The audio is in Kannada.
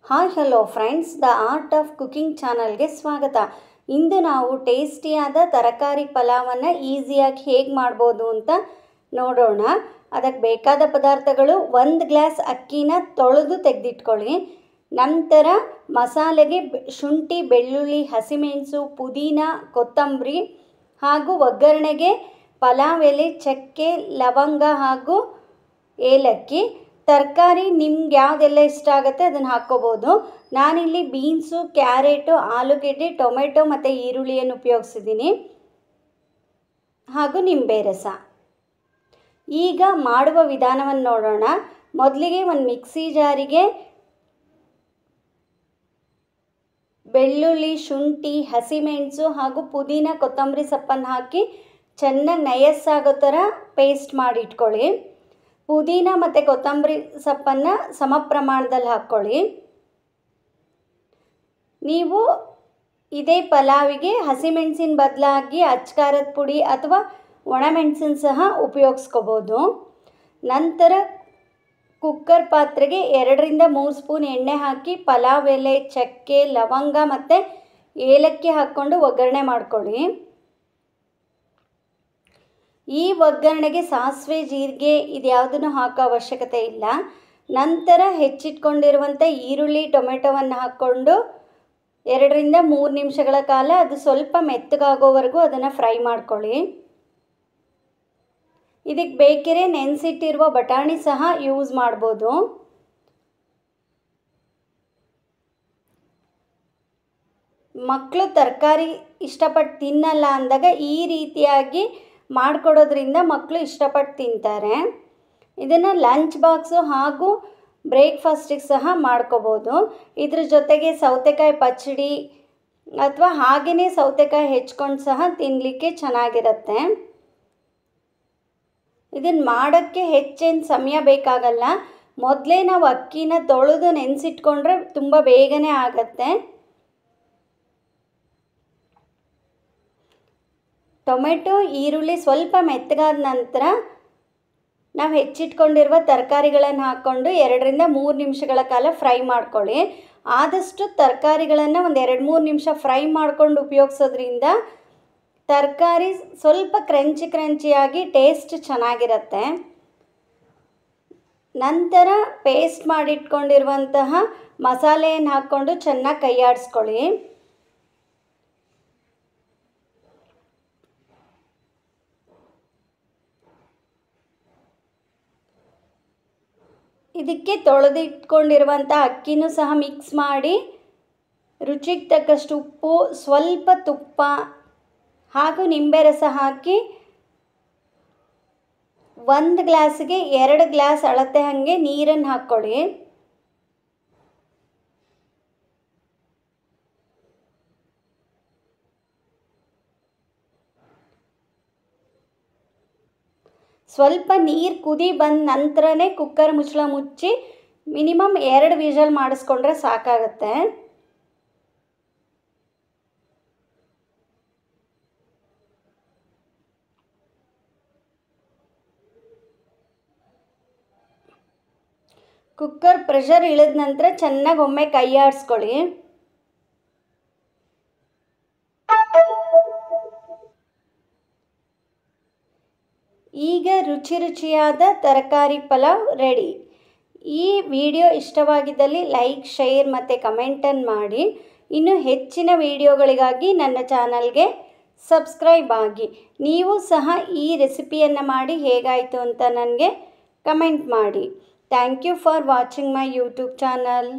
Hi hello friends, the art of cooking ಚಾನಲ್ಗೆ ಸ್ವಾಗತ. ಇಂದು ನಾವು ಟೇಸ್ಟಿಯಾದ ತರಕಾರಿ ಪಲಾವನ್ನು ಈಸಿಯಾಗಿ ಹೇಗೆ ಮಾಡ್ಬೋದು ಅಂತ ನೋಡೋಣ. ಅದಕ್ಕೆ ಬೇಕಾದ ಪದಾರ್ಥಗಳು: 1 ಗ್ಲಾಸ್ ಅಕ್ಕಿನ ತೊಳೆದು ತೆಗೆದಿಟ್ಕೊಳ್ಳಿ. ನಂತರ ಮಸಾಲೆಗೆ ಶುಂಠಿ, ಬೆಳ್ಳುಳ್ಳಿ, ಹಸಿಮೆಣಸು, ಪುದೀನ, ಕೊತ್ತಂಬರಿ ಹಾಗೂ ಒಗ್ಗರಣೆಗೆ ಪಲಾವ್ ಎಲೆ, ಚಕ್ಕೆ, ಲವಂಗ ಹಾಗೂ ಏಲಕ್ಕಿ. ತರಕಾರಿ ನಿಮ್ಗೆ ಯಾವುದೆಲ್ಲ ಇಷ್ಟ ಆಗುತ್ತೆ ಅದನ್ನು ಹಾಕ್ಕೋಬೋದು. ನಾನಿಲ್ಲಿ ಬೀನ್ಸು, ಕ್ಯಾರೆಟು, ಆಲೂಗೆಡ್ಡೆ, ಟೊಮೆಟೊ ಮತ್ತು ಈರುಳ್ಳಿಯನ್ನು ಉಪಯೋಗಿಸಿದ್ದೀನಿ ಹಾಗೂ ನಿಂಬೆ ರಸ. ಈಗ ಮಾಡುವ ವಿಧಾನವನ್ನು ನೋಡೋಣ. ಮೊದಲಿಗೆ ಒಂದು ಮಿಕ್ಸಿ ಜಾರಿಗೆ ಬೆಳ್ಳುಳ್ಳಿ, ಶುಂಠಿ, ಹಸಿಮೆಣಸು ಹಾಗೂ ಪುದೀನ, ಕೊತ್ತಂಬರಿ ಸೊಪ್ಪನ್ನು ಹಾಕಿ ಚೆನ್ನಾಗಿ ನಯಸ್ಸಾಗೋ ಥರ ಪೇಸ್ಟ್ ಮಾಡಿಟ್ಕೊಳ್ಳಿ. ಪುದೀನ ಮತ್ತು ಕೊತ್ತಂಬರಿ ಸೊಪ್ಪನ್ನು ಸಮ ಪ್ರಮಾಣದಲ್ಲಿ ಹಾಕ್ಕೊಳ್ಳಿ. ನೀವು ಇದೇ ಪಲಾವಿಗೆ ಹಸಿಮೆಣಸಿನ ಬದಲಾಗಿ ಅಚ್ಕಾರದ ಪುಡಿ ಅಥವಾ ಒಣಮೆಣಸಿನ ಸಹ ಉಪಯೋಗಿಸ್ಕೋಬೋದು. ನಂತರ ಕುಕ್ಕರ್ ಪಾತ್ರೆಗೆ 2-3 ಸ್ಪೂನ್ ಎಣ್ಣೆ ಹಾಕಿ ಪಲಾವ್ ಎಲೆ, ಚಕ್ಕೆ, ಲವಂಗ ಮತ್ತು ಏಲಕ್ಕಿ ಹಾಕ್ಕೊಂಡು ಒಗ್ಗರಣೆ ಮಾಡ್ಕೊಳ್ಳಿ. ಈ ಒಗ್ಗರಣೆಗೆ ಸಾಸಿವೆ, ಜೀರಿಗೆ ಇದ್ಯಾವುದನ್ನು ಹಾಕೋ ಅವಶ್ಯಕತೆ ಇಲ್ಲ. ನಂತರ ಹೆಚ್ಚಿಟ್ಕೊಂಡಿರುವಂಥ ಈರುಳ್ಳಿ, ಟೊಮೆಟೊವನ್ನು ಹಾಕ್ಕೊಂಡು 2-3 ನಿಮಿಷಗಳ ಕಾಲ ಅದು ಸ್ವಲ್ಪ ಮೆತ್ತಗಾಗೋವರೆಗೂ ಅದನ್ನು ಫ್ರೈ ಮಾಡ್ಕೊಳ್ಳಿ. ಇದಕ್ಕೆ ಬೇಕಿದ್ರೆ ನೆನೆಸಿಟ್ಟಿರುವ ಬಟಾಣಿ ಸಹ ಯೂಸ್ ಮಾಡ್ಬೋದು. ಮಕ್ಕಳು ತರಕಾರಿ ಇಷ್ಟಪಟ್ಟು ತಿನ್ನಲ್ಲ ಅಂದಾಗ ಈ ರೀತಿಯಾಗಿ ಮಾಡಿಕೊಡೋದ್ರಿಂದ ಮಕ್ಕಳು ಇಷ್ಟಪಟ್ಟು ತಿಂತಾರೆ. ಇದನ್ನು ಲಂಚ್ ಬಾಕ್ಸು ಹಾಗೂ ಬ್ರೇಕ್ಫಾಸ್ಟಿಗೆ ಸಹ ಮಾಡ್ಕೋಬೋದು. ಇದ್ರ ಜೊತೆಗೆ ಸೌತೆಕಾಯಿ ಪಚ್ಚಡಿ ಅಥವಾ ಹಾಗೆಯೇ ಸೌತೆಕಾಯಿ ಹೆಚ್ಕೊಂಡು ಸಹ ತಿನ್ನಲಿಕ್ಕೆ ಚೆನ್ನಾಗಿರುತ್ತೆ. ಇದನ್ನು ಮಾಡೋಕ್ಕೆ ಹೆಚ್ಚೇನು ಸಮಯ ಬೇಕಾಗಲ್ಲ. ಮೊದಲೇ ನಾವು ಅಕ್ಕಿನ ತೊಳೆದು ನೆನೆಸಿಟ್ಕೊಂಡ್ರೆ ತುಂಬ ಬೇಗನೆ ಆಗುತ್ತೆ. ಟೊಮೆಟೊ, ಈರುಳ್ಳಿ ಸ್ವಲ್ಪ ಮೆತ್ತಗಾದ ನಂತರ ನಾವು ಹೆಚ್ಚಿಟ್ಕೊಂಡಿರುವ ತರಕಾರಿಗಳನ್ನು ಹಾಕ್ಕೊಂಡು 2-3 ನಿಮಿಷಗಳ ಕಾಲ ಫ್ರೈ ಮಾಡ್ಕೊಳ್ಳಿ. ಆದಷ್ಟು ತರಕಾರಿಗಳನ್ನು ಒಂದು 2-3 ನಿಮಿಷ ಫ್ರೈ ಮಾಡ್ಕೊಂಡು ಉಪಯೋಗಿಸೋದ್ರಿಂದ ತರಕಾರಿ ಸ್ವಲ್ಪ ಕ್ರಂಚಿಯಾಗಿ ಟೇಸ್ಟ್ ಚೆನ್ನಾಗಿರುತ್ತೆ. ನಂತರ ಪೇಸ್ಟ್ ಮಾಡಿಟ್ಕೊಂಡಿರುವಂತಹ ಮಸಾಲೆಯನ್ನು ಹಾಕ್ಕೊಂಡು ಚೆನ್ನಾಗಿ ಕೈಯಾಡಿಸ್ಕೊಳ್ಳಿ. ಇದಕ್ಕೆ ತೊಳೆದಿಟ್ಕೊಂಡಿರುವಂಥ ಅಕ್ಕಿನೂ ಸಹ ಮಿಕ್ಸ್ ಮಾಡಿ ರುಚಿಗೆ ತಕ್ಕಷ್ಟು ಉಪ್ಪು, ಸ್ವಲ್ಪ ತುಪ್ಪ ಹಾಗೂ ನಿಂಬೆ ರಸ ಹಾಕಿ 1 ಗ್ಲಾಸ್ಗೆ 2 ಗ್ಲಾಸ್ ಅಳತೆ ಹಾಗೆ ನೀರನ್ನು ಹಾಕ್ಕೊಳ್ಳಿ. ಸ್ವಲ್ಪ ನೀರು ಕುದಿ ಬಂದ ನಂತರನೇ ಕುಕ್ಕರ್ ಮುಚ್ಚಳ ಮುಚ್ಚಿ ಮಿನಿಮಮ್ 2 ವಿಷಲ್ ಮಾಡಿಸ್ಕೊಂಡ್ರೆ ಸಾಕಾಗುತ್ತೆ. ಕುಕ್ಕರ್ ಪ್ರೆಷರ್ ಇಳಿದ ನಂತರ ಚೆನ್ನಾಗಿ ಒಮ್ಮೆ ಕೈ ಆಡಿಸ್ಕೊಳ್ಳಿ. ಈಗ ರುಚಿಯಾದ ತರಕಾರಿ ಪಲಾವ್ ರೆಡಿ. ಈ ವಿಡಿಯೋ ಇಷ್ಟವಾಗಿದ್ದಲ್ಲಿ ಲೈಕ್, ಶೇರ್ ಮತ್ತು ಕಮೆಂಟನ್ನು ಮಾಡಿ. ಇನ್ನು ಹೆಚ್ಚಿನ ವಿಡಿಯೋಗಳಿಗಾಗಿ ನನ್ನ ಚಾನಲ್ಗೆ ಸಬ್ಸ್ಕ್ರೈಬ್ ಆಗಿ. ನೀವು ಸಹ ಈ ರೆಸಿಪಿಯನ್ನು ಮಾಡಿ ಹೇಗಾಯಿತು ಅಂತ ನನಗೆ ಕಮೆಂಟ್ ಮಾಡಿ. Thank you for watching my YouTube channel.